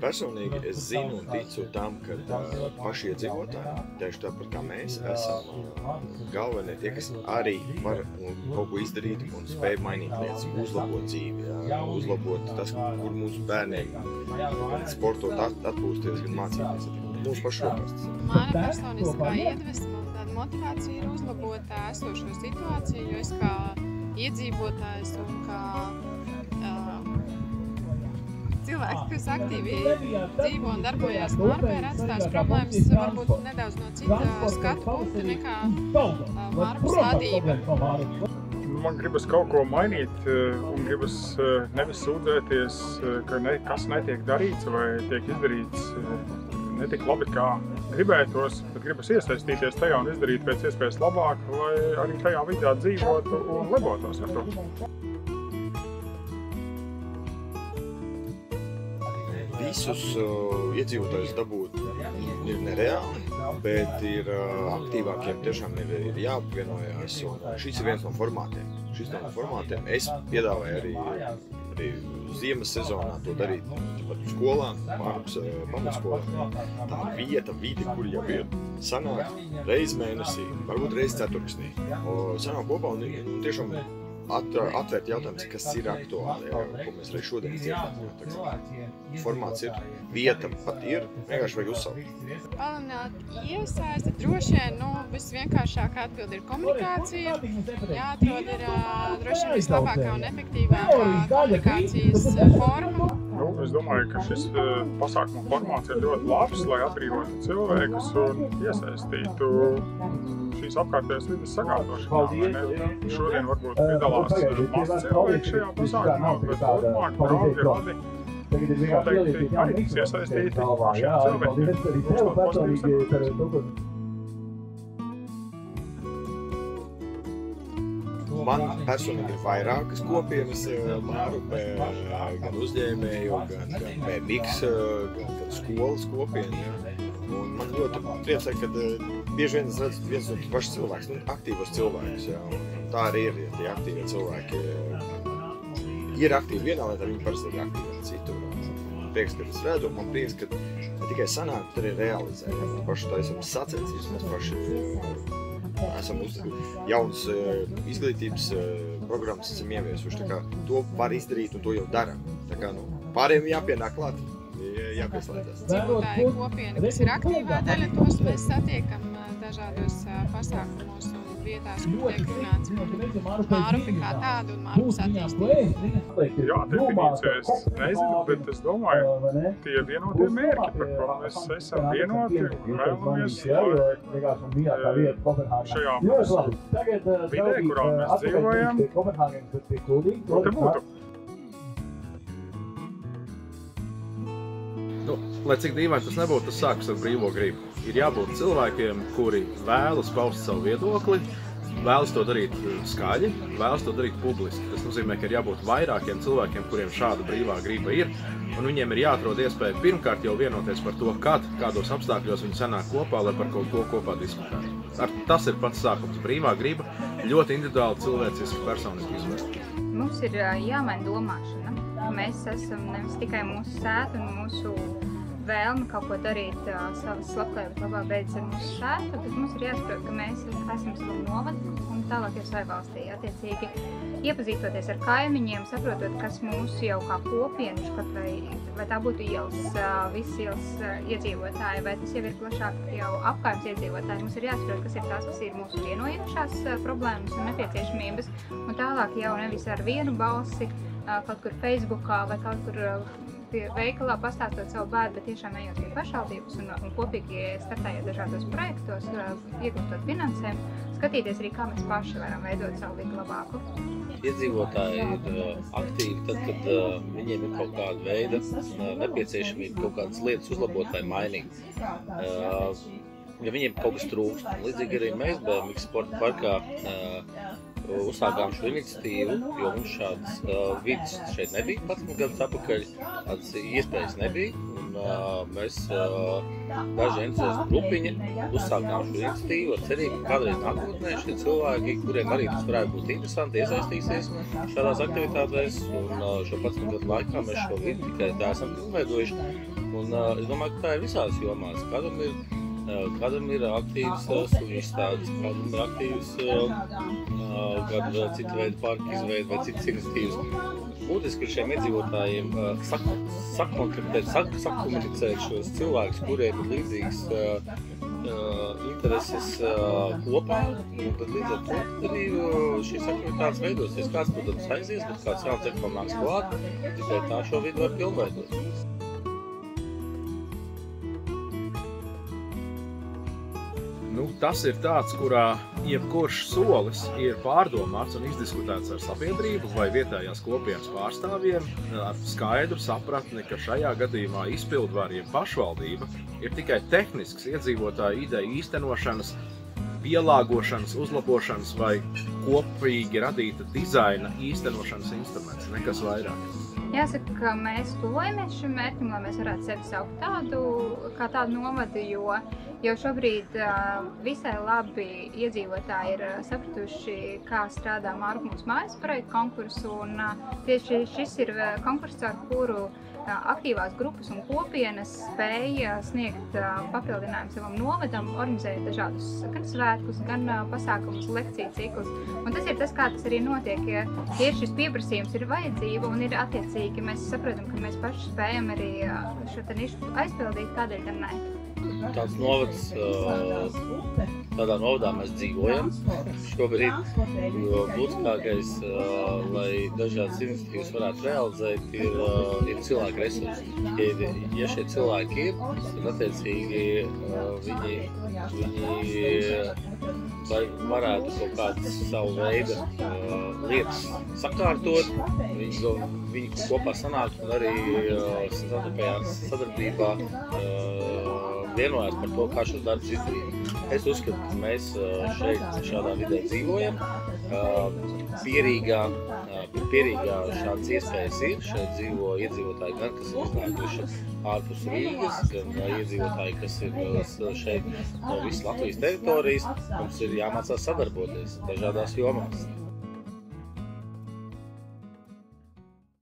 Personīgi es zinu un ticu tam, ka paši iedzīvotāji, tieši tāpat kā mēs, esam galvenie tie, kas arī var kaut ko izdarīt un spēj mainīt lietas, uzlabot dzīvi, uzlabot tas, kur mūsu bērniem sportot, atpūsties, gan mācīties. Mūsu pašu rokās. Mana personiskā iedvesma un tāda motivācija ir uzlabot esošo situāciju, jo es kā iedzīvotājs un kā cilvēki, kas aktīvi dzīvo un darbojās Mārupē, ir atstājis problēmas varbūt nedaudz no cita skatu punkta nekā Mārupas vadība. Man gribas kaut ko mainīt un gribas nevis sūdzēties, ka nekas netiek darīts vai tiek izdarīts netik labi, kā gribētos, bet gribas iesaistīties tajā un izdarīt pēc iespējas labāk, lai arī tajā vidē dzīvotu un lebotos ar to. Visus iedzīvotājus dabūt ir nereāli, bet ir aktīvākiem tiešām ir jāapvienojās. Šis ir viens no formātiem. Es piedāvāju arī ziemas sezonā to darīt skolām, Mārupas pamatskolām. Tā ir vieta, vide, kur jau ir sanāk reiz mēnesī, varbūt reiz ceturksnī. Sanāk kopā un tiešām atvērt jautājums, kas ir aktuāli, ko mēs arī šodien dzirdam. Formāts ir, vieta pat ir, vienkārši vajag uzsaukt. Palielināt iesaisti droši vien, visvienkāršākā atbilde ir komunikācija. Jāatrod ir droši vien vislabākā un efektīvākā komunikācijas forma. Es domāju, ka šis pasākuma formāts ir ļoti labs, lai atbrīvotu cilvēkus un iesaistītu šīs apkārtējās vides sakārtošanā. Šodien varbūt piedalās maz cilvēki šajā pasākumā, bet turpmāk draugi radi noteikti arī tiks iesaistīti šiem cilvēkiem. Man personīgi ir vairākas kopienas Mārupē, gan uzņēmēju, gan BMX, gan skolas kopiena. Un man ļoti priecē, ka bieži vien es redzu viens no pašs cilvēks, aktīvos cilvēkus. Tā arī ir, ja tie aktīvie cilvēki ir aktīvi vienā lietā, viņi parasti ir aktīvi ar citu. Prieks, ka es redzu, man prieks, ka ne tikai sanāk, bet arī realizē. Mēs paši taisam sacensības, mēs paši esam jaunas izglītības programmas esam ieviesuši. Tā kā to var izdarīt un to jau daram. Tā kā pārējiem jāpienāk klāt, jāpieslēdzas. Dzīvotāju kopiena, kas ir aktīvā daļa, tos mēs satiekam dažādos pasākumos un vietās, kur tiek runāts par Mārupi kā tādu un Mārupas attīstību. Jā, definīcijas nezinu, bet es domāju, tie vienotie mērķi, par ko mēs esam vienoti un vēlamies, šajā mūsu vidē, kurā mēs dzīvojam, ko te būtu. Lai cik dīvaini tas nebūtu, tas sākas ar brīvo gribu. Ir jābūt cilvēkiem, kuri vēlas paust savu viedokli, vēlas to darīt skaļi, vēlas to darīt publiski. Tas nozīmē, ka ir jābūt vairākiem cilvēkiem, kuriem šāda brīvā griba ir, un viņiem ir jāatrod iespēja pirmkārt jau vienoties par to, kādos apstākļos viņi sanāk kopā, lai par kaut ko kopā diskutētu. Tas ir pats sākums. Brīvā griba ļoti individuāli, cilvēciski, personiski izvērsta. Mums ir jāmaina domāšana. Mēs esam nevis tikai mūsu sēta un mūsu vēlme kaut ko darīt savas labklājības labā beidzas ar mūsu šētu, bet mums ir jāsaprot, ka mēs esam savu novadu un tālāk jau savai valstī. Attiecīgi, iepazīstoties ar kaimiņiem, saprotot, kas mūsu jau kā kopienas, vai tā būtu ielas, visas ielas iedzīvotāji, vai tas jau ir plašāk jau apkārtnes iedzīvotāji. Mums ir jāsaprot, kas ir tās, kas ir mūsu vienojošās problēmas un nepieciešamības, un tālāk jau nevis ar vienu balsi, kaut kur Facebookā vai kaut kur veikalā pastāstot savu bērnu, bet tiešām ejot pie pašvaldības un kopīgi startējot dažādos projektos, iegūstot finansējumu, skatīties arī, kā mēs paši varam veidot savu vidi labāku. Iedzīvotāji ir aktīvi tad, kad viņiem ir kaut kāda veida nepieciešamība kaut kādas lietas uzlabot vai mainīt. Ja viņiem kaut kas trūkst. Līdzīgi arī mēs BMX sporta parkā uzsākām šo iniciatīvu, jo mums šādas vidas šeit nebija 11 gadus atpakaļ, tādas iespējas nebija. Un mēs daži entuziastu grupiņi uzsākām šo iniciatīvu ar cerību, ka kādreiz nākotnē šie cilvēki, kuriem arī tas varētu būt interesanti, iesaistīsies šādās aktivitātēs, un šo 11 gadu laikā mēs šo vidi tikai tā esam pilnveidojuši, un es domāju, ka tā ir visās jomās. Kādam ir aktīvs suņu izstādes, kādam ir aktīvs kāda cita veida parka izveida vai citas iniciatīvas. Būtiski ir šiem iedzīvotājiem sakomunicēt šos cilvēkus, kuriem ir līdzīgas intereses kopā, un tad līdz ar to arī šīs aktivitātes veidosies. Kāds, protams, aizies, bet kāds jauns atkal nāks klāt, tikai tā šo vidu var pilnveidot. Tas ir tāds, kurā jebkurš solis ir pārdomāts un izdiskutēts ar sabiedrību vai vietējās kopienas pārstāvjiem ar skaidru sapratni, ka šajā gadījumā izpildvara jeb pašvaldība ir tikai tehnisks iedzīvotāju ideju īstenošanas, pielāgošanas, uzlabošanas vai kopīgi radīta dizaina īstenošanas instruments, nekas vairāk. Jāsaka, ka mēs tuvojamies šim mērķim, lai mēs varētu sevi saukt tādu novadu, jo šobrīd visai labi iedzīvotāji ir sapratuši, kā strādā Mārupmūs mājas projekta konkursu, un tieši šis ir konkurss, ar kuru aktīvās grupas un kopienas spēja sniegt papildinājumu savam novadam, organizēt dažādus gan svētkus, gan pasākumus, lekciju ciklus. Un tas ir tas, kā tas arī notiek, ja tieši šis pieprasījums ir vajadzība un ir attiecīgi. Mēs saprotam, ka mēs paši spējam arī šo nišu aizpildīt, kādēļ gan ne. Tāds novads, tādā novadā mēs dzīvojam šobrīd, jo būtiskākais, lai dažādas iniciatīvas varētu realizēt, ir cilvēku resursi. Ja šie cilvēki ir, tad attiecīgi viņi varētu kaut kādas savu veidu lietas sakārtot, viņi kopā sanākt un arī sadarbībā vienojās par to, kā šos darbus izdarīt. Es uzskatu, ka mēs šeit šādā vidē dzīvojam. Pierīgā šādas iespējas ir. Šeit dzīvo iedzīvotāji gan, kas ir iznākuši ārpus Rīgas, gan iedzīvotāji, kas ir šeit no visas Latvijas teritorijas. Mums ir jāmācās sadarboties dažādās jomās.